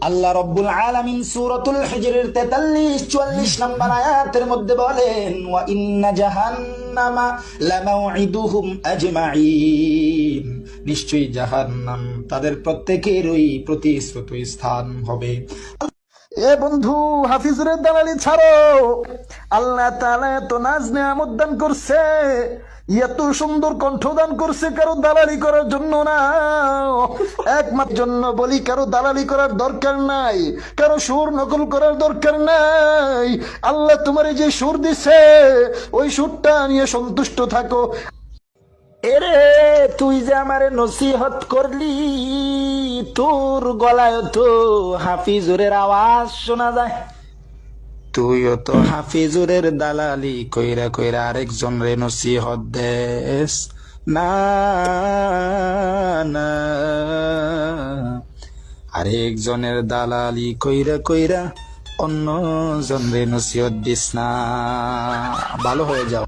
আল্লাহ রব্বুল আলামিন সূরাতুল হিজরের 43-44 নম্বর আয়াতের মধ্যে বলেন, ওয়া ইন্না জাহান্নামা লামাউইদুহুম আজমাইন, নিশ্চয়ই জাহান্নাম তাদের প্রত্যেকেরই প্রতিশ্রুত স্থান হবে। এ বন্ধু, হাফিজুরের দালালি ছাড়ো। আল্লাহ তাআলা এত নাজ নেয়ামত দান করছে, এত সুন্দর কণ্ঠ দান করছে, কারো দালালি করার জন্য না, একমাত্র জন্য বলি, কারো দালালি করার দরকার নাই, কারো সুর নকল করার দরকার নাই। আল্লাহ তোমারে যে সুর দিছে ওই সুরটা নিয়ে সন্তুষ্ট থাকো। এরে, তুই যে আমারে নসিহত করলি, তোর গলায় তো হাফিজুরের আওয়াজ শোনা যায়। তুইও তো হাফিজুরের দালালি কইরা কইরা আরেকজন রে নসিহত দেস না, না, আরেকজনের দালালি কইরা কইরা অন্য জন রে নসিহত দিস না। ভালো হয়ে যাও।